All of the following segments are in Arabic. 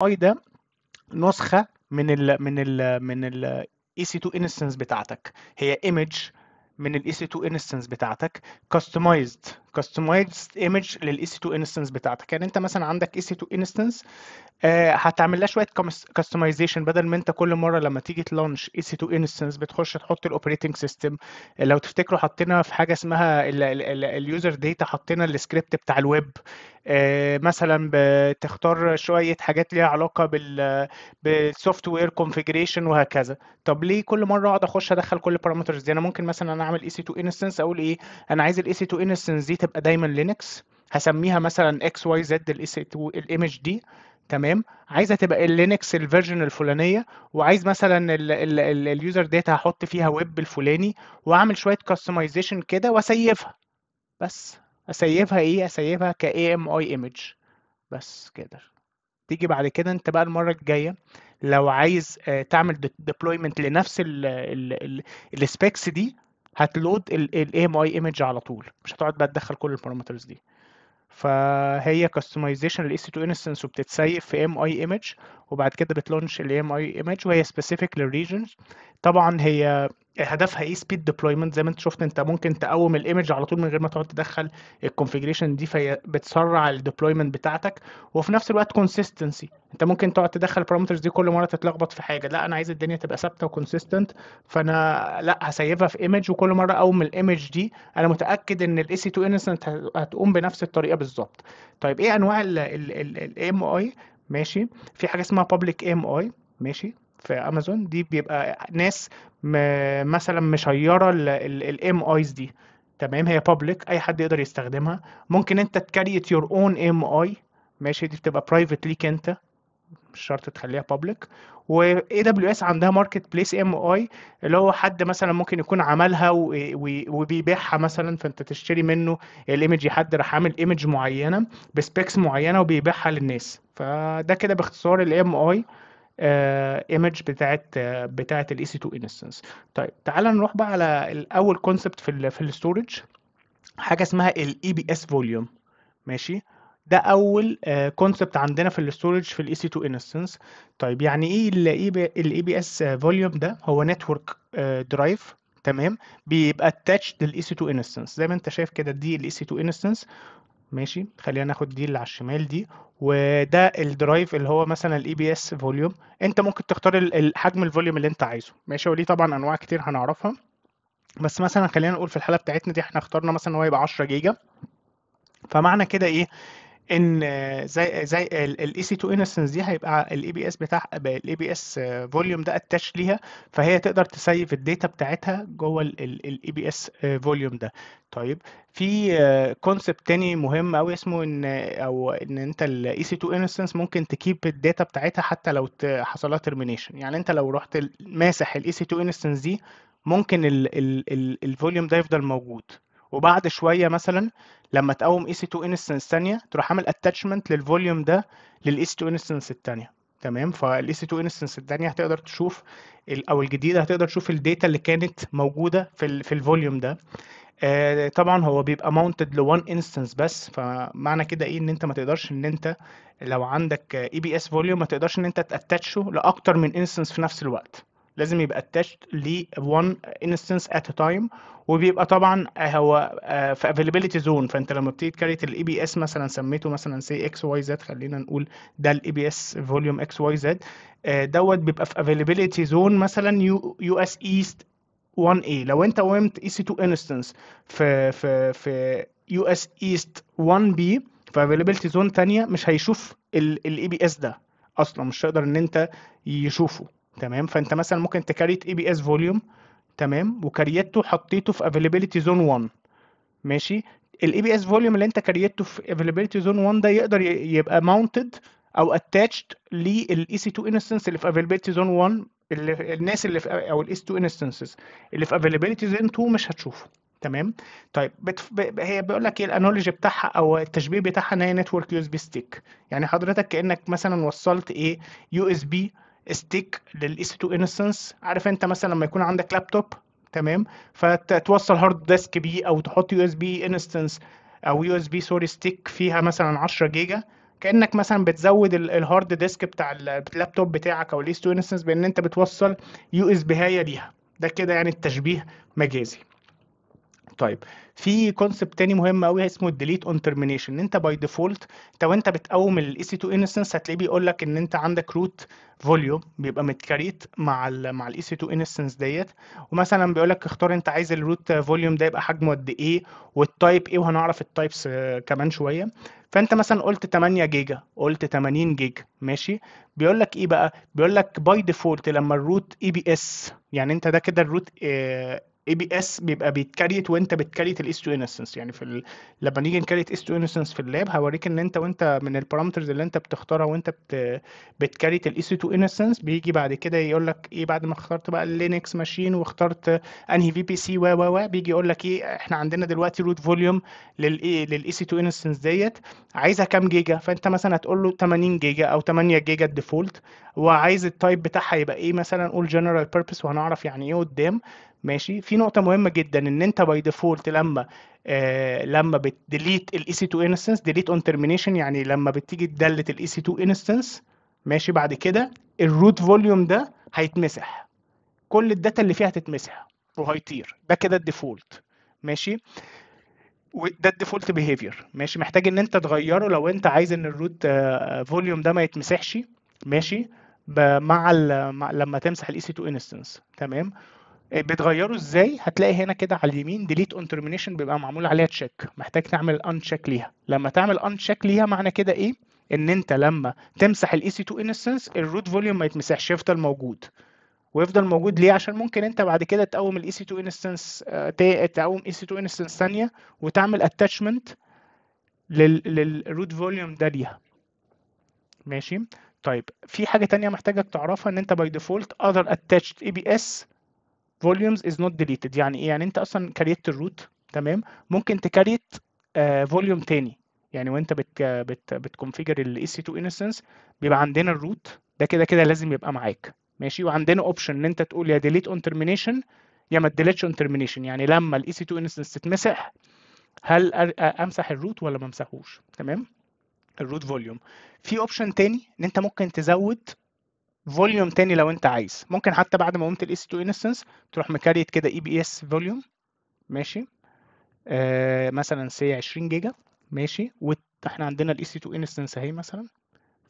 اي ده نسخه من ال EC2 instance بتاعتك، هي image من ال EC2 instance بتاعتك customized image لل EC2 instance بتاعتك. يعني انت مثلا عندك EC2 instance، هتعمل لها شويه كاستمايزيشن. بدل ما انت كل مره لما تيجي تلانش اي سي 2 انستنس بتخش تحط الاوبريتنج سيستم. لو تفتكروا حطينا في حاجه اسمها اليوزر داتا، حطينا السكريبت بتاع الويب. مثلا بتختار شويه حاجات ليها علاقه بالسوفت وير كونفيجريشن وهكذا. طب ليه كل مره اقعد اخش ادخل كل البارامترز دي؟ انا ممكن مثلا انا اعمل اي سي 2 انستنس، اقول ايه، انا عايز الاي سي 2 انستنس دي تبقى دايما لينكس، هسميها مثلا اكس واي زد الاي سي 2 الايمج دي. تمام. عايزه تبقى اللينكس الفيرجن الفلانيه، وعايز مثلا اليوزر داتا هحط فيها ويب الفلاني، واعمل شويه كاستمايزيشن كده واسيفها. بس اسيفها ايه؟ اسيفها ك AMI image. بس كده. تيجي بعد كده انت بقى المره الجايه لو عايز تعمل ديبلويمنت لنفس السبيكس دي، هتلود ال AMI image على طول، مش هتقعد بقى تدخل كل البارامترز دي. فهي كاستمايزيشن للاي سي 2 انستنس، وبتتسيف في ام اي ايمج، وبعد كده بتلونش الام اي ايمج، وهي سبيسيفيك للريجنز. طبعا هي هدفها ايه؟ سبيد ديبلويمنت. زي ما انت شفت، انت ممكن تقوم الايمج على طول من غير ما تقعد تدخل الكونفيجريشن دي، فهي بتسرع الديبلويمنت بتاعتك. وفي نفس الوقت كونسيستنسي، انت ممكن تقعد تدخل البارامترز دي كل مره تتلخبط في حاجه، لا انا عايز الدنيا تبقى ثابته وكونسيستنت. فانا لا هسيفها في ايمج، وكل مره اقوم الايمج دي انا متاكد ان الاي سي 2 انستنت هتقوم بنفس الطريقه بالظبط. طيب ايه انواع الام اي؟ ماشي. في حاجه اسمها بابليك ام اي، ماشي، في امازون. دي بيبقى ناس مثلا مشيره الام ايز دي. تمام. هي بابليك، اي حد يقدر يستخدمها. ممكن انت تكريت يور اون ام اي، ماشي، دي بتبقى برايفت ليك انت، مش شرط تخليها بابليك. واي دبليو اس عندها ماركت بليس ام اي، اللي هو حد مثلا ممكن يكون عملها وبيبيعها مثلا، فانت تشتري منه الايمج. حد راح عامل ايمج معينه بسبيكس معينه وبيبيعها للناس. فده كده باختصار الام اي ايمج بتاعت الاي سي 2 انستنس. طيب تعال نروح بقى على الاول كونسبت في الاستورج، حاجه اسمها الاي بي اس فوليوم. ماشي. ده اول كونسبت عندنا في الاستورج في الاي سي 2 انستنس. طيب يعني ايه الاي بي اس فوليوم ده؟ هو نتورك درايف، تمام، بيبقى اتاتشد للاي سي 2 انستنس. زي ما انت شايف كده، دي الاي سي 2 انستنس. ماشي. خلينا ناخد دي اللي على الشمال دي، وده الدرايف اللي هو مثلا الاي بي اس فوليوم. انت ممكن تختار حجم الفوليوم اللي انت عايزه، ماشي، وليه طبعا انواع كتير هنعرفها. بس مثلا خلينا نقول في الحاله بتاعتنا دي احنا اخترنا مثلا هو يبقى 10 جيجا. فمعنى كده ايه؟ ان زي الاي سي 2 انستنس دي هيبقى الاي بي اس بتاع الاي بي اس فوليوم ده اتاش ليها، فهي تقدر تسيف الداتا بتاعتها جوه الاي بي اس فوليوم ده. طيب في كونسبت تاني مهم قوي اسمه ان انت الاي سي 2 انستنس ممكن تكيب الداتا بتاعتها حتى لو حصل لها ترمينيشن. يعني انت لو رحت ماسح الاي سي 2 انستنس دي، ممكن الفوليوم ده يفضل موجود، وبعد شويه مثلا لما تقوم اي سي 2 انستنس ثانيه تروح عامل اتاتشمنت للفوليوم ده للاي سي 2 انستنس الثانيه. تمام. فالاي سي 2 انستنس الثانيه هتقدر تشوف او الجديده هتقدر تشوف الداتا اللي كانت موجوده في الفوليوم ده. طبعا هو بيبقى ماونتد لوان انستنس بس، فمعنى كده ايه؟ ان انت ما تقدرش ان انت لو عندك اي بي اس فوليوم ما تقدرش ان انت تاتشه لاكتر من انستنس في نفس الوقت. لازم يبقى attached ل one instance at a time. وبيبقى طبعا هو في availability zone. فانت لما بتيجي تكريت الاي بي اس مثلا سميته مثلا سي اكس واي زد، خلينا نقول ده الاي بي اس فوليوم اكس واي زد، دوت بيبقى في availability zone مثلا يو اس ايست 1A. لو انت قومت اي سي 2 انستنس في يو اس ايست 1B، في availability zone تانية، مش هيشوف الاي بي اس ده اصلا، مش هيقدر ان انت يشوفه. تمام. فانت مثلا ممكن تكريت اي بي اس فوليوم، تمام، وكريته حطيته في availability zone 1. ماشي. الاي بي اس فوليوم اللي انت كريته في availability zone 1 ده يقدر يبقى mounted او attached للاي سي 2 instance اللي في availability zone 1. اللي الناس اللي في او الاي سي 2 instances اللي في availability zone 2 مش هتشوفه. تمام. طيب هي بيقول لك ايه الانالوجي بتاعها او التشبيه بتاعها؟ ان هي نتورك يو اس بي ستيك. يعني حضرتك كانك مثلا وصلت ايه؟ يو اس بي ستيك للاي سي 2 انستنس. عارف انت مثلا لما يكون عندك لابتوب، تمام، فتوصل هارد ديسك بيه، او تحط يو اس بي انستنس او يو اس بي سوري ستيك فيها مثلا 10 جيجا، كانك مثلا بتزود الهارد ديسك بتاع اللابتوب بتاعك او الاس 2 انستنس بان انت بتوصل يو اس بهايه ليها. ده كده يعني التشبيه مجازي. طيب في كونسبت تاني مهم قوي اسمه الديليت اون ترمينيشن. ان انت باي ديفولت انت وانت بتقوم الاي سي 2 انستنس هتلاقيه بيقول لك ان انت عندك روت فوليوم بيبقى متكريت مع الاي سي 2 انستنس ديت، ومثلا بيقول لك اختار انت عايز الروت فوليوم ده يبقى حجمه قد ايه والتايب ايه، وهنعرف التايبس كمان شويه. فانت مثلا قلت 8 جيجا، قلت 80 جيجا، ماشي. بيقول لك ايه بقى؟ بيقول لك باي ديفولت لما الروت اي بي اس، يعني انت ده كده الروت اي بي اس بيبقى بيتكريت وانت بتكريت الاس 2 انستنس. يعني لما نيجي نكريت اس 2 انستنس في اللاب هوريك ان وانت من البارامترز اللي انت بتختارها وانت بتكريت الاس 2 انستنس، بيجي بعد كده يقول لك ايه بعد ما اخترت بقى اللينكس ماشين واخترت انهي في بي سي و بيجي يقول لك ايه احنا عندنا دلوقتي روت فوليوم للاس 2 انستنس ديت، عايزها كام جيجا؟ فانت مثلا هتقول له 80 جيجا او 8 جيجا الديفولت، وعايز التايب بتاعها يبقى ايه، مثلا قول جنرال بيربس وهنعرف يعني ايه قدام. ماشي. في نقطة مهمة جدا ان انت باي ديفولت لما بتديليت الاي سي 2 انستنس ديليت اون ترمينيشن، يعني لما بتيجي تدلت الاي سي 2 انستنس ماشي بعد كده الروت فوليوم ده هيتمسح، كل الداتا اللي فيها هتتمسح وهيطير. ده كده الديفولت. ماشي. وده الديفولت بيهيفير. ماشي. محتاج ان انت تغيره لو انت عايز ان الروت فوليوم ده ما يتمسحش. ماشي. لما تمسح الاي سي 2 انستنس. تمام. بتغيره ازاي؟ هتلاقي هنا كده على اليمين ديليت اون ترمينيشن بيبقى معمول عليها تشيك، محتاج تعمل ان تشيك ليها. لما تعمل ان تشيك ليها معنى كده ايه؟ ان انت لما تمسح الاي سي 2 انستنس الروت فوليوم ما يتمسحش، يفضل موجود. ويفضل موجود ليه؟ عشان ممكن انت بعد كده تقوم الاي سي 2 انستنس، تقوم اي سي 2 انستنس ثانيه وتعمل اتاتشمنت للروت فوليوم ده ليها. ماشي. طيب في حاجه تانية محتاجك تعرفها، ان انت باي ديفولت other attached EBS volumes is not deleted. يعني ايه؟ يعني انت اصلا كريت الروت، تمام، ممكن تكريت فوليوم تاني. يعني وانت بتكونفيجر الاي سي 2 انستنس بيبقى عندنا الروت ده كده كده لازم يبقى معاك. ماشي. وعندنا اوبشن ان انت تقول يا ديليت اون ترمينيشن يا ما تديليتش اون ترمينيشن، يعني لما الاي سي 2 انستنس تتمسح هل امسح الروت ولا ما امسحوش. تمام. الروت فوليوم. في اوبشن تاني ان انت ممكن تزود فوليوم تاني لو انت عايز، ممكن حتى بعد ما قمت الاس 2 انستنس تروح مكريت كده اي بي اس فوليوم. ماشي. مثلا سي 20 جيجا. ماشي. واحنا عندنا الاي سي 2 انستنس اهي مثلا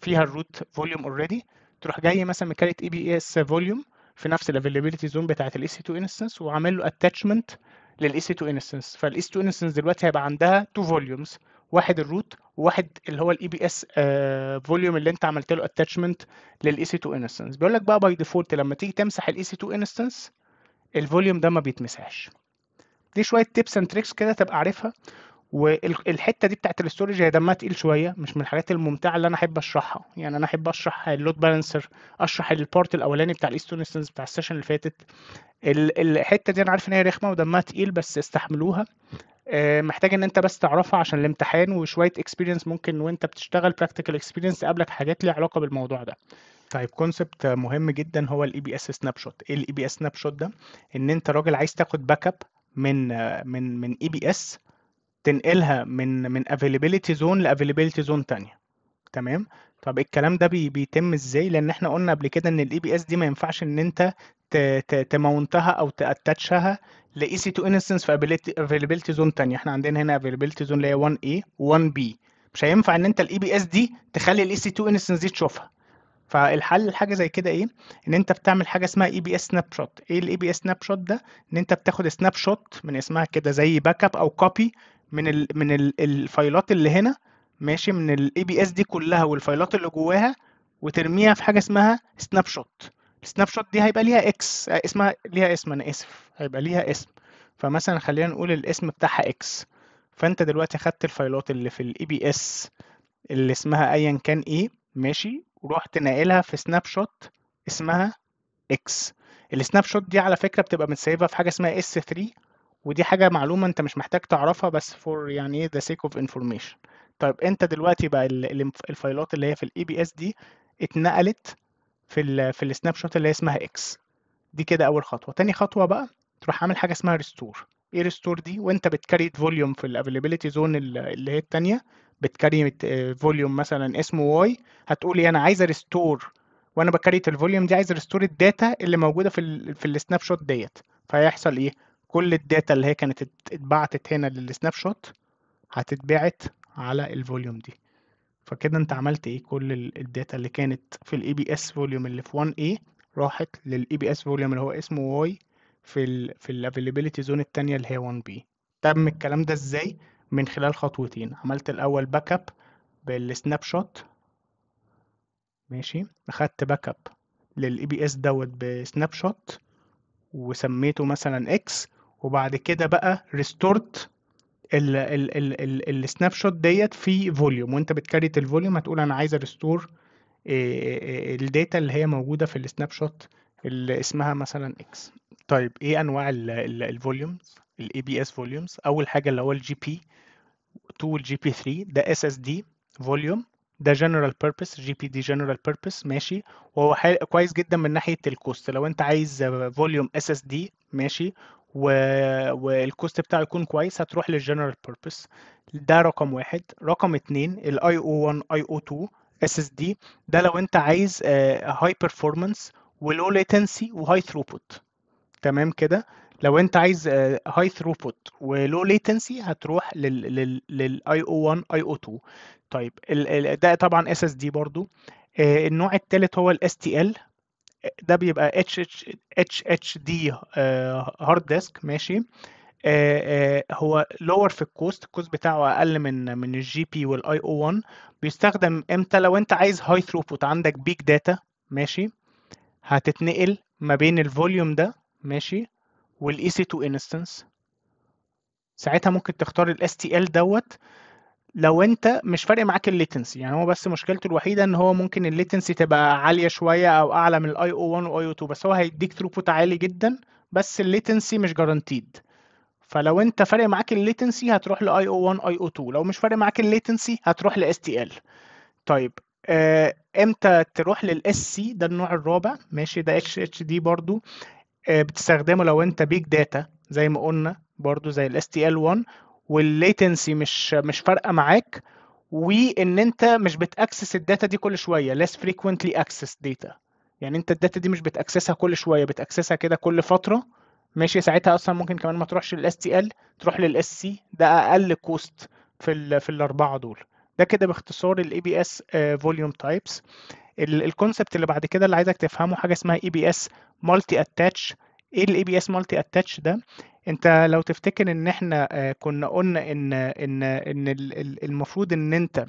فيها الروت فوليوم اوريدي، تروح جاي مثلا مكريت اي بي اس فوليوم في نفس الافيلابيلتي زون بتاعت الاي سي 2 انستنس وعامل له اتاتشمنت للاي سي 2 انستنس. فالاي سي 2 انستنس دلوقتي هيبقى عندها تو فوليومز، واحد الروت وواحد اللي هو الاي بي اس فوليوم اللي انت عملت له اتاتشمنت للاي سي 2 انستنس. بيقول لك بقى باي ديفولت لما تيجي تمسح الاي سي 2 انستنس الفوليوم ده ما بيتمسحش. دي شويه تيبس اند تريكس كده تبقى عارفها. والحته دي بتاعت الاستورج هي دمها تقيل شويه، مش من الحاجات الممتعه اللي انا احب اشرحها. يعني انا احب اشرح اللود بالانسر، اشرح البارت الاولاني بتاع الايستون انستنس بتاع السيشن اللي فاتت. الحته دي انا عارف ان هي رخمه ودمها تقيل بس استحملوها. محتاج ان انت بس تعرفها عشان الامتحان وشويه اكسبيرينس، ممكن وانت بتشتغل براكتيكال اكسبيرينس تقابلك حاجات ليها علاقه بالموضوع ده. طيب كونسبت مهم جدا هو الاي بي اس سناب شوت. ايه الاي بي اس سناب شوت ده؟ ان انت راجل عايز تاخد باك اب من اي بي اس، تنقلها من availability zone ل availability zone تانية. تمام. طب الكلام ده بيتم ازاي؟ لان احنا قلنا قبل كده ان الاي بي اس دي ما ينفعش ان انت تمونتها او تاتشها لاي سي 2 انستنس في availability zone تانية. احنا عندنا هنا availability zone اللي هي 1A و 1B، مش هينفع ان انت الاي بي اس دي تخلي الاي سي 2 انستنس دي تشوفها. فالحل لحاجه زي كده ايه؟ ان انت بتعمل حاجه اسمها اي بي اس سناب شوت. ايه الاي بي اس سناب شوت ده؟ ان انت بتاخد سناب شوت من اسمها كده زي باك اب او كوبي الفايلات اللي هنا، ماشي، من الاي بي اس دي كلها والفايلات اللي جواها، وترميها في حاجه اسمها سناب شوت. السناب شوت دي هيبقى ليها اكس اسمها، ليها اسم، انا اسف، هيبقى ليها اسم. فمثلا خلينا نقول الاسم بتاعها اكس. فانت دلوقتي خدت الفايلات اللي في الاي بي اس اللي اسمها ايا كان ايه، ماشي، ورحت ناقلها في سناب شوت اسمها اكس. السناب شوت دي على فكره بتبقى متسيفه في حاجه اسمها اس 3، ودي حاجه معلومه انت مش محتاج تعرفها بس فور يعني ايه the sake of information. طيب انت دلوقتي بقى الفايلات اللي هي في الاي بي اس دي اتنقلت في السناب شوت اللي هي اسمها اكس. دي كده اول خطوه. تاني خطوه بقى تروح عامل حاجه اسمها ريستور. ايه ريستور دي؟ وانت بتكريت فوليوم في الافيلابيلتي زون اللي هي التانية، بتكري فوليوم مثلا اسمه واي، هتقولي انا عايزه ريستور، وانا بكريت الفوليوم دي عايزه ريستور الداتا اللي موجوده في السناب شوت ديت. فهيحصل ايه؟ كل الداتا اللي هي كانت اتبعتت هنا للسناب شوت هتتبعت على الفوليوم دي. فكده انت عملت ايه؟ كل الداتا اللي كانت في الاي بي اس فوليوم اللي في 1A راحت للاي بي اس فوليوم اللي هو اسمه واي في الافيلابيلتي زون التانية اللي هي 1B. تم الكلام ده ازاي؟ من خلال خطوتين. عملت الاول باك اب بالسناب شوت، ماشي، اخدت باك اب للاي بي اس دوت بسناب شوت وسميته مثلا اكس، وبعد كده بقى ريستورت السناب شوت ديت في فوليوم، وانت بتكريت الفوليوم هتقول انا عايز ريستور الداتا اللي هي موجوده في السناب شوت اللي اسمها مثلا اكس. طيب ايه انواع الفوليومز؟ الاي بي اس فوليومز اول حاجه اللي هو الجي بي 2 والجي بي 3 ده اس اس دي فوليوم، ده جنرال بيربس، جي بي دي جنرال بيربس، ماشي. وهو كويس جدا من ناحيه الكوست. لو انت عايز فوليوم اس اس دي ماشي و... والكوست بتاعه يكون كويس هتروح للجنرال بيربس. ده رقم واحد. رقم اتنين الاي او 1 اي او 2 اس اس دي، ده لو انت عايز هاي بيرفورمانس ولو ليتنسي وهاي ثروبوت. تمام كده. لو انت عايز هاي ثروبوت ولو ليتنسي هتروح للاي او 1 اي او 2. طيب ده طبعا اس اس دي برضو. النوع الثالث هو الاس تي ال، ده بيبقى اتش دي هارد ديسك، ماشي. هو لور في الكوست بتاعه اقل من الجي بي والاي او 1. بيستخدم امتى؟ لو انت عايز هاي ثروبوت عندك بيج داتا، ماشي، هتتنقل ما بين الفوليوم ده، ماشي، والاي سي 2 انستنس. ساعتها ممكن تختار الاس تي ال دوت لو انت مش فارق معاك الليتنسي. يعني هو بس مشكلته الوحيده ان هو ممكن الليتنسي تبقى عاليه شويه او اعلى من الاي او 1 واي او 2، بس هو هيديك ثروبوت عالي جدا، بس الليتنسي مش جارانتيد. فلو انت فارق معاك الليتنسي هتروح لاي او 1 اي او 2، لو مش فارق معاك الليتنسي هتروح لاس تي ال. طيب امتى تروح للاس سي؟ ده النوع الرابع، ماشي، ده اتش دي برضو. بتستخدمه لو انت بيج داتا زي ما قلنا برضو زي الاس تي ال 1، والليتنسي مش فارقه معاك، وان انت مش بتاكسس الداتا دي كل شويه less frequently access data. يعني انت الداتا دي مش بتاكسسها كل شويه، بتاكسسها كده كل فتره، ماشي. ساعتها اصلا ممكن كمان ما تروحش للاس تي ال، تروح للاس سي، ده اقل كوست في الاربعه دول. ده كده باختصار الاي بي اس فوليوم تايبس. الكونسبت اللي بعد كده اللي عايزك تفهمه حاجه اسمها اي بي اس مالتي اتاتش. ايه الاي بي اس مالتي اتاتش ده؟ انت لو تفتكر ان احنا كنا قلنا ان المفروض ان انت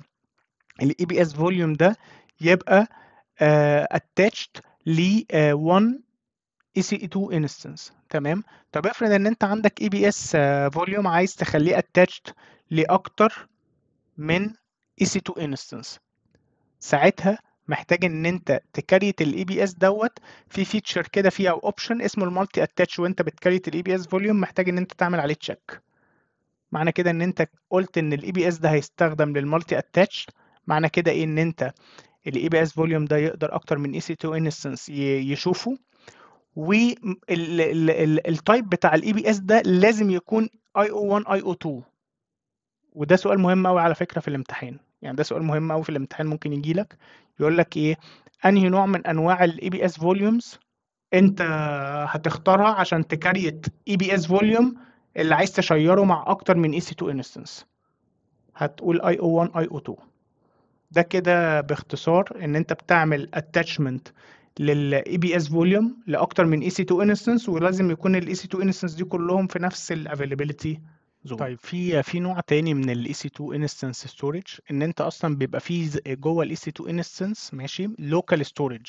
الاي بي اس فوليوم ده يبقى attached ل 1 اي سي 2 instance، تمام. طب افرض ان انت عندك اي بي اس فوليوم عايز تخليه attached لاكتر من اي سي 2 instance. ساعتها محتاج ان انت تكريت الاي بي اس دوت في فيتشر كده فيه او اوبشن اسمه المالتي اتاتش، وانت بتكريت الاي بي اس فوليوم محتاج ان انت تعمل عليه تشيك. معنى كده ان انت قلت ان الاي بي اس ده هيستخدم للمالتي اتاتش. معنى كده ايه؟ ان انت الاي بي اس فوليوم ده يقدر اكتر من اي سي 2 انستنس يشوفه، والتايب بتاع الاي بي اس ده لازم يكون اي او 1 اي او 2. وده سؤال مهم قوي على فكرة في الامتحان. يعني ده سؤال مهم قوي في الامتحان، ممكن يجي لك يقول لك ايه؟ انهي نوع من انواع الاي بي اس فوليومز انت هتختارها عشان تكريت اي بي اس فوليوم اللي عايز تشيره مع اكتر من اي سي 2 انستنس؟ هتقول اي او 1 اي او 2. ده كده باختصار ان انت بتعمل اتاتشمنت للاي بي اس فوليوم لاكتر من اي سي 2 انستنس، ولازم يكون الاي سي 2 انستنس دي كلهم في نفس الافيلابيلتي زون. طيب في نوع تاني من الاي سي 2 انستنس ستورج، ان انت اصلا بيبقى فيه جوه الاي سي 2 انستنس، ماشي، لوكال ستورج،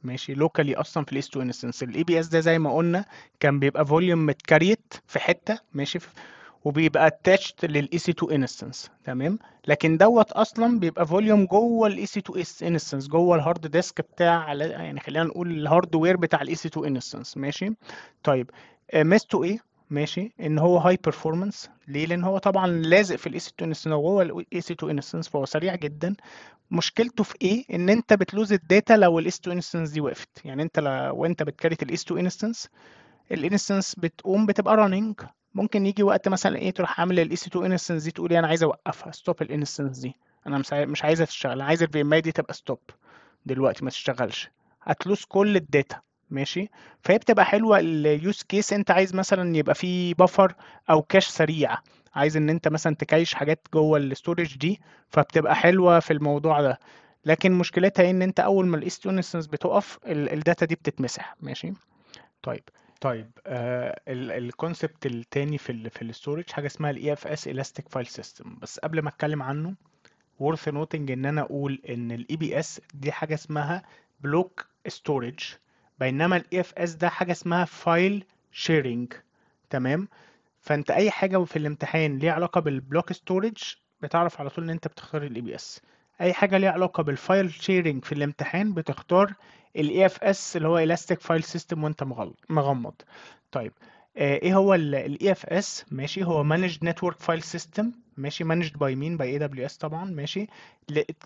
ماشي، لوكالي اصلا في الاي سي 2 انستنس. الاي بي اس ده زي ما قلنا كان بيبقى فوليوم متكريت في حته، ماشي، وبيبقى اتاتشد للاي سي 2 انستنس، تمام. لكن دوت اصلا بيبقى فوليوم جوه الاي سي 2 انستنس، جوه الهارد ديسك بتاع يعني خلينا نقول الهاردوير بتاع الاي سي 2 انستنس، ماشي. طيب ميزته ايه؟ ماشي، ان هو هاي بيرفورمانس. ليه؟ لان هو طبعا لازق في الاي سي 2 انستنس، جوه الاي سي 2 انستنس، فهو سريع جدا. مشكلته في ايه؟ ان انت بتلوز الداتا لو الاس 2 انستنس دي وقفت. يعني انت لو انت بتكريت الاس 2 انستنس، الانستنس بتقوم بتبقى راننج، ممكن يجي وقت مثلا ايه تروح عامل الاي سي 2 انستنس دي تقول ايه انا عايز اوقفها ستوب الانستنس دي، انا مش عايزها تشتغل، عايز الفي ام اي دي تبقى ستوب دلوقتي ما تشتغلش، هتلوس كل الداتا. ماشي. فهي بتبقى حلوه اليوز كيس، انت عايز مثلا يبقى في بفر او كاش سريع، عايز ان انت مثلا تكايش حاجات جوه الاستورج دي، فبتبقى حلوه في الموضوع ده. لكن مشكلتها إيه؟ ان انت اول ما الاي سي 2 انستنس بتقف الداتا دي بتتمسح. ماشي. طيب. الكونسبت التاني في الاستورج حاجه اسمها الاي اف اس elastic file system. بس قبل ما اتكلم عنه worth noting ان انا اقول ان الاي بي اس دي حاجه اسمها بلوك ستورج، بينما الاي اف اس ده حاجه اسمها فايل شيرنج. تمام. فانت اي حاجه في الامتحان ليها علاقه بالبلوك ستورج بتعرف على طول ان انت بتختار الاي بي اس. اي حاجه ليها علاقه بالفايل شيرنج في الامتحان بتختار الاي اف اس اللي هو elastic file system وانت مغمض. طيب. ايه هو الاي اف اس؟ ماشي، هو managed network file system. ماشي. managed by مين؟ by AWS طبعا. ماشي.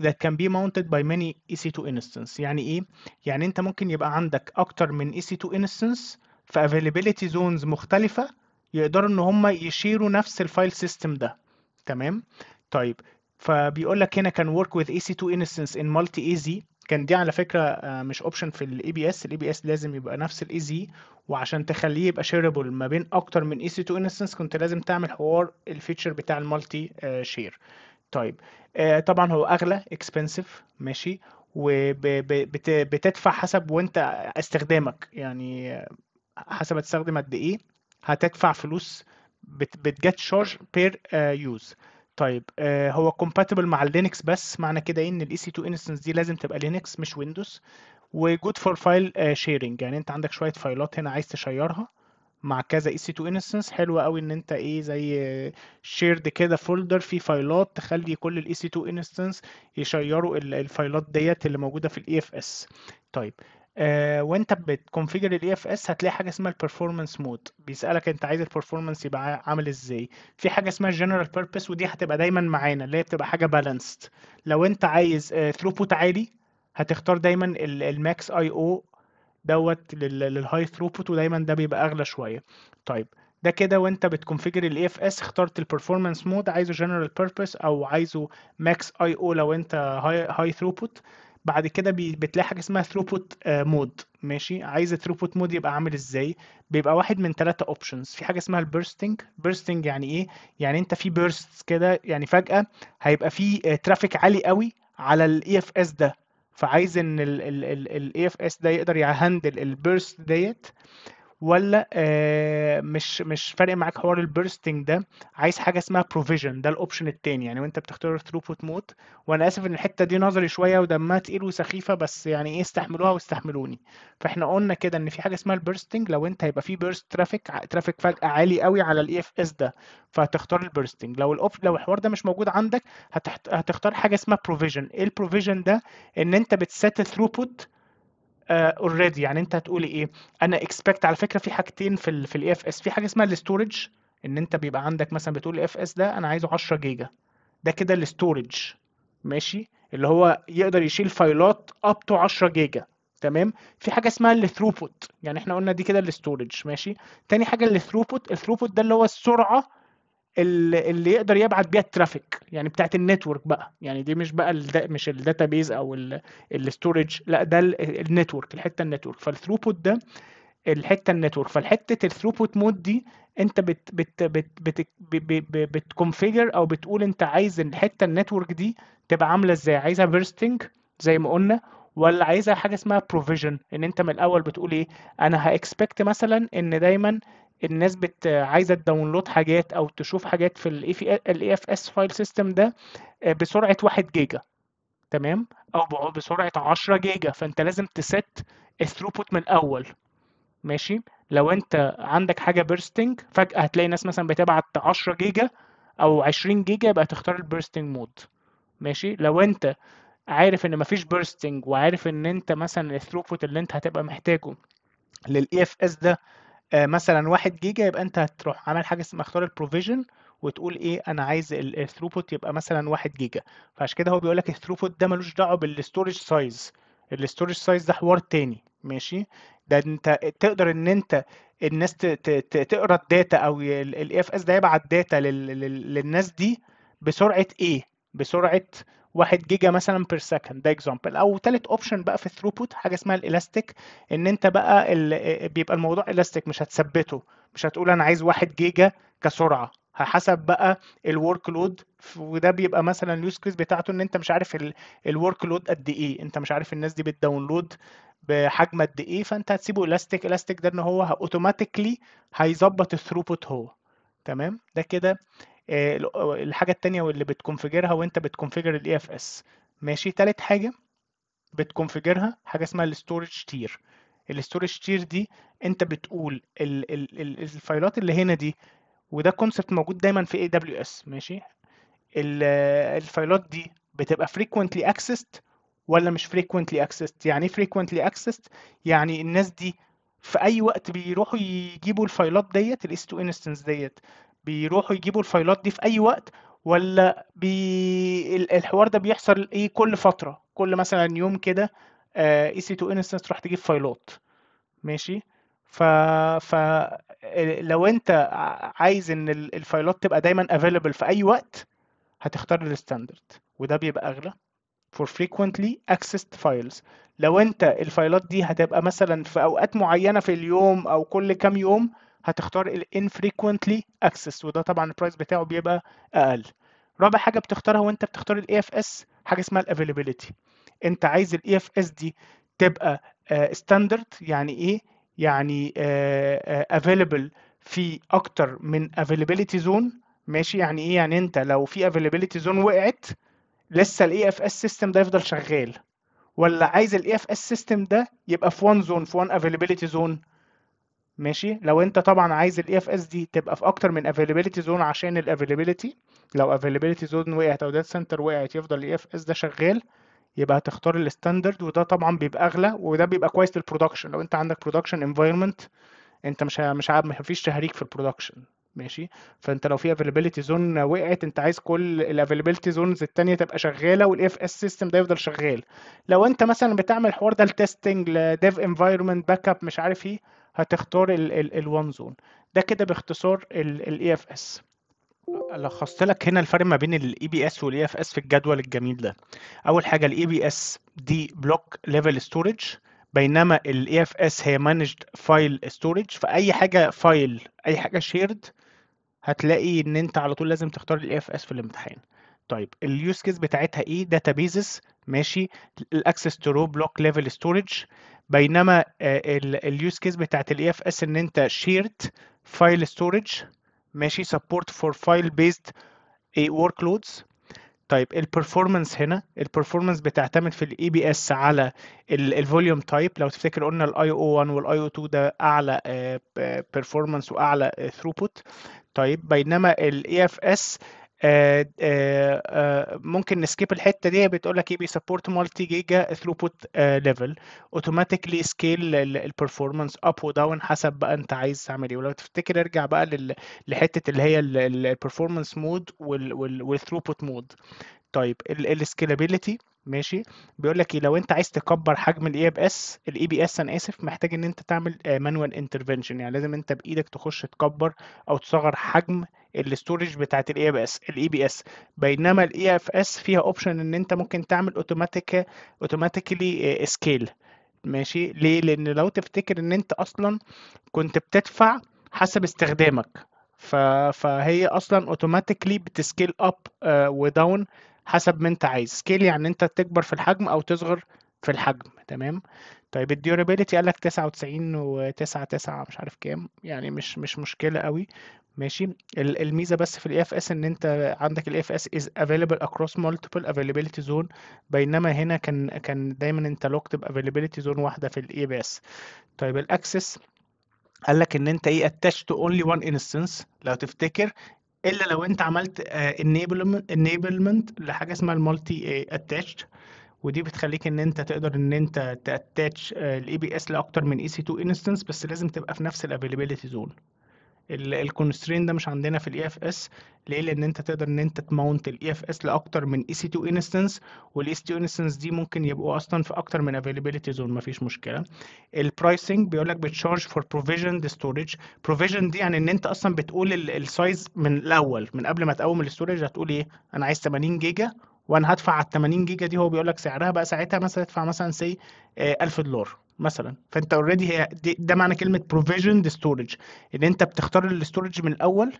that can be mounted by many EC2 instance. يعني ايه؟ يعني انت ممكن يبقى عندك اكتر من EC2 instance في availability zones مختلفة يقدروا ان هم يشيروا نفس الفايل سيستم ده. تمام. طيب. فبيقول لك هنا كان work with EC2 instance in multi AZ. كان دي على فكرة مش اوبشن في الاي بي اس، الاي بي اس لازم يبقى نفس الاي زي، وعشان تخليه يبقى شيربل ما بين اكتر من اي سي 2 انستنس كنت لازم تعمل حوار الفيتشر بتاع المالتي شير. طيب. طبعا هو اغلى اكسبنسيف. ماشي. وبتدفع حسب وانت استخدامك، يعني حسب هتستخدم قد ايه هتدفع فلوس، بتجت شارج بير يوز. طيب. هو compatible مع اللينكس، بس معنى كده ايه ان الاي سي 2 انستنس دي لازم تبقى لينكس مش ويندوز. وجود فور فايل شيرنج، يعني انت عندك شويه فايلات هنا عايز تشيرها مع كذا اي سي 2 انستنس، حلوه قوي ان انت ايه زي شيرد كده فولدر فيه فايلات تخلي كل الاي سي 2 انستنس يشيروا الفايلات ديت اللي موجوده في الاي اف اس. طيب. وانت بتكونفيجر الاي اف اس هتلاقي حاجه اسمها البرفورمانس مود، بيسالك انت عايز البرفورمانس يبقى عامل ازاي. في حاجه اسمها جنرال بيربس ودي هتبقى دايما معانا اللي هي بتبقى حاجه بالانسد. لو انت عايز ثروبوت عالي هتختار دايما الماكس اي او دوت للهاي ثروبوت، ودايما ده بيبقى اغلى شويه. طيب. ده كده وانت بتكونفيجر الاي اف اس اخترت البرفورمانس مود، عايزه جنرال بيربس او عايزه ماكس اي او لو انت هاي ثروبوت. بعد كده بتلاقي حاجه اسمها ثروبوت مود. ماشي. عايز الثروبوت مود يبقى عامل ازاي؟ بيبقى واحد من ثلاثة اوبشنز. في حاجه اسمها البيرستنج. بيرستنج يعني ايه؟ يعني انت في بيرست كده، يعني فجاه هيبقى في ترافيك عالي قوي على الاي اف اس ده، فعايز ان الاي اف اس ده يقدر يهندل البيرست ديت، ولا مش فارق معاك حوار البيرستنج ده، عايز حاجه اسمها بروفيجن. ده الاوبشن التاني، يعني وانت بتختار الثروبوت مود. وانا اسف ان الحته دي نظري شويه ودمها تقيل وسخيفه، بس يعني ايه استحملوها واستحملوني. فاحنا قلنا كده ان في حاجه اسمها البيرستنج، لو انت هيبقى في بيرست ترافيك فجاه عالي قوي على الاي اف اس ده، فهتختار البيرستنج. لو الحوار ده مش موجود عندك هتختار حاجه اسمها بروفيجن. ايه البروفيجن ده؟ ان انت بتسيت ثروبوت اوريدي. يعني انت هتقولي ايه؟ انا اكسبكت على فكره في حاجتين في الاي اف اس، في حاجه اسمها الاستورج، ان انت بيبقى عندك مثلا بتقول الاف اس ده انا عايزه 10 جيجا، ده كده الاستورج. ماشي. اللي هو يقدر يشيل فايلات اب تو 10 جيجا. تمام. في حاجه اسمها الثروبوت، يعني احنا قلنا دي كده الاستورج. ماشي. تاني حاجه الثروبوت ده اللي هو السرعه اللي يقدر يبعت بيها الترافيك، يعني بتاعت النتورك بقى، يعني دي مش بقى مش الداتابيز او الاستورج، لا ده النتورك، الحته النتورك. فالثروبوت ده الحته النتورك. فالحته الثروبوت مود دي انت بتكونفيجر او بتقول انت عايز الحته النتورك دي تبقى عامله ازاي، عايزها بيرستنج زي ما قلنا، ولا عايزها حاجه اسمها بروفيجن، ان انت من الاول بتقول ايه انا هاكسبكت مثلا ان دايما الناس عايزه تداونلود حاجات او تشوف حاجات في الاي اف اس فايل سيستم ده بسرعه 1 جيجا. تمام. او بسرعه 10 جيجا، فانت لازم تست الثروبوت من الاول. ماشي. لو انت عندك حاجه بيرستنج فجاه هتلاقي ناس مثلا بتبعت 10 جيجا او 20 جيجا، يبقى تختار البيرستنج مود. ماشي. لو انت عارف ان مفيش بيرستنج وعارف ان انت مثلا الثروبوت اللي انت هتبقى محتاجه للاي اف اس ده مثلا 1 جيجا، يبقى انت هتروح عامل حاجه اسمها اختار البروفيجن وتقول ايه انا عايز الثروبوت يبقى مثلا 1 جيجا. فعشان كده هو بيقول لك الثروبوت ده ملوش دعوه بالستورج سايز، الستورج سايز ده حوار تاني. ماشي. ده انت تقدر ان انت الناس تقرا الداتا، او الاي اف اس ده يبعت داتا للناس دي بسرعه ايه؟ بسرعه 1 جيجا مثلا بير سكند، ده اكزامبل. او تالت اوبشن بقى في الثروبوت حاجه اسمها الالاستيك، ان انت بقى بيبقى الموضوع الاستيك، مش هتثبته، مش هتقول انا عايز 1 جيجا كسرعه، حسب بقى الورك لود. وده بيبقى مثلا اليوز كيس بتاعته ان انت مش عارف الورك لود قد ايه، انت مش عارف الناس دي بتداونلود بحجم قد ايه، فانت هتسيبه الاستيك. الاستيك ده ان هو اوتوماتيكلي هيظبط الثروبوت هو. تمام. ده كده الحاجه التانيه واللي بتكونفيجرها وانت بتكونفيجر الاي اف اس. ماشي. تالت حاجه بتكونفيجرها حاجه اسمها الستورج تير. الستورج تير دي انت بتقول الفايلات اللي هنا دي، وده كونسبت موجود دايما في اي دبليو اس. ماشي. الفايلات دي بتبقى frequently accessed ولا مش frequently accessed؟ يعني ايه frequently accessed؟ يعني الناس دي في اي وقت بيروحوا يجيبوا الفايلات ديت، الاس 2 instance ديت، بيروحوا يجيبوا الفايلات دي في اي وقت، ولا الحوار ده بيحصل ايه كل فترة، كل مثلا يوم كده اي سي 2 instance تروح تجيب فايلات. ماشي. ف ف لو انت عايز ان الفايلات تبقى دايما available في اي وقت، هتختار الستاندرد، وده بيبقى اغلى for frequently accessed files. لو انت الفايلات دي هتبقى مثلا في اوقات معينة في اليوم او كل كام يوم، هتختار ال infrequently accessed، وده طبعا البرايس بتاعه بيبقى اقل. رابع حاجة بتختارها وانت بتختار ال AFS حاجة اسمها ال availability. انت عايز ال AFS دي تبقى standard. يعني ايه؟ يعني available في اكتر من availability zone. ماشي. يعني ايه؟ يعني انت لو في availability zone وقعت، لسه الاي اف اس سيستم ده يفضل شغال، ولا عايز الاي اف اس سيستم ده يبقى في وان زون، في وان افيلابيلتي زون. ماشي. لو انت طبعا عايز الاي اف اس دي تبقى في اكتر من افيلابيلتي زون عشان الافيلابيلتي، لو افيلابيلتي زون وقعت او داتا سنتر وقعت يفضل الاي اف اس ده شغال، يبقى هتختار الستاندرد. وده طبعا بيبقى اغلى، وده بيبقى كويس للبرودكشن. لو انت عندك برودكشن انفايرمنت، انت مش عارف، ما فيش تهريج في البرودكشن. ماشي. فانت لو في افيلابيلتي زون وقعت، انت عايز كل الافيلابيلتي زونز التانية تبقى شغاله، والاف اس سيستم ده يفضل شغال. لو انت مثلا بتعمل الحوار ده لتستنج، لديف انفايرمنت، باك اب، مش عارف ايه، هتختار الوان زون. ده كده باختصار الاي اف اس. لخصت لك هنا الفرق ما بين الاي بي اس والاي اف اس في الجدول الجميل ده. اول حاجه الاي بي اس دي بلوك ليفل ستورج، بينما الاي اف اس هي مانجد فايل ستورج. فاي حاجه فايل، اي حاجه شيرد، هتلاقي ان انت على طول لازم تختار الاي اف اس في الامتحان. طيب اليوز كيس بتاعتها ايه؟ داتابيزز. ماشي. الاكسس تو رو بلوك ليفل ستورج. بينما اليوز كيس بتاعت الاي اف اس ان انت شيرد فايل ستورج. ماشي. سبورت فور فايل بيزد ورك لودز. طيب البرفورمانس، هنا البرفورمانس بتعتمد في الاي بي اس على الفوليوم تايب. لو تفتكر قلنا الاي او 1 والاي او 2 ده اعلى بيرفورمانس واعلى ثروبوت. طيب بينما الاي اف اس ممكن نسكيب الحته دي، بتقول لك ايه؟ بيسبورت مالتي جيجا ثروبوت ليفل، اوتوماتيكلي سكيل البرفورمانس اب وداون حسب بقى انت عايز تعمل ايه. ولو تفتكر ارجع بقى لحته اللي هي البرفورمانس مود والثروبوت مود. طيب السكيلابيلتي. ماشي. بيقول لك ايه؟ لو انت عايز تكبر حجم الاي بي اس، انا اسف، محتاج ان انت تعمل مانوال انترفنشن. يعني لازم انت بايدك تخش تكبر او تصغر حجم الاستورج بتاعت الاي بي اس. بينما الاي اف اس فيها اوبشن ان انت ممكن تعمل اوتوماتيكلي سكيل. ماشي. ليه؟ لان لو تفتكر ان انت اصلا كنت بتدفع حسب استخدامك، فهي اصلا اوتوماتيكلي بتسكيل اب وداون حسب ما انت عايز. سكيل يعني انت تكبر في الحجم او تصغر في الحجم. تمام. طيب الديورابيلتي قال لك 99 و99 مش عارف كام، يعني مش مشكله قوي. ماشي. الميزه بس في الاي اف اس ان انت عندك الاي اف اس از افيلبل اكروس مالتيبل افيلابيلتي زون، بينما هنا كان دايما انت لوكت بافيلابيلتي زون واحده في الاي بي اس. طيب الاكسس قال لك ان انت ايه؟ attach to only one instance لو تفتكر، الا لو انت عملت enablement لحاجه اسمها المالتي attached. ودي بتخليك ان انت تقدر ان انت تاتاتش الاي بي اس لاكتر من اي سي 2 انستنس، بس لازم تبقى في نفس الافيلابيلتي زون. الكونسترين ده مش عندنا في الاي اف اس. ليه؟ لان انت تقدر ان انت تماونت الاي اف اس لاكتر من اي سي 2 انستنس، والاي سي 2 انستنس دي ممكن يبقوا اصلا في اكتر من افيلابيلتي زون، مفيش مشكله. البرايسنج بيقول لك بتشارج فور بروفيجن ستورج. بروفيجن دي يعني ان انت اصلا بتقول السايز من الاول، من قبل ما تقوم الاستورج هتقول ايه، انا عايز 80 جيجا وانا هدفع على ال 80 جيجا دي، هو بيقول لك سعرها بقى ساعتها مثلا تدفع مثلا سي $1000 مثلا. فانت اوريدي ده معنى كلمه بروفيجن ستورج، ان انت بتختار الاستورج من الاول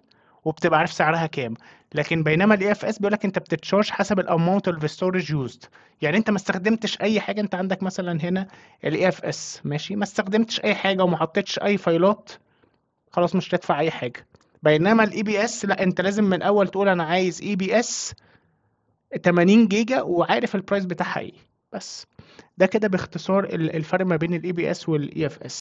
وبتبقى عارف سعرها كام. لكن بينما الاي اف اس بيقول لك انت بتتشارج حسب الاماونت اوف ستورج يوزد. يعني انت ما استخدمتش اي حاجه، انت عندك مثلا هنا الاي اف اس ماشي، ما استخدمتش اي حاجه وما حطيتش اي فايلات، خلاص مش هتدفع اي حاجه. بينما الاي بي اس لا، انت لازم من الاول تقول انا عايز اي بي اس 80 جيجا وعارف البرايس بتاعها ايه. بس ده كده باختصار الفرق ما بين الاي بي اس والاي اف اس.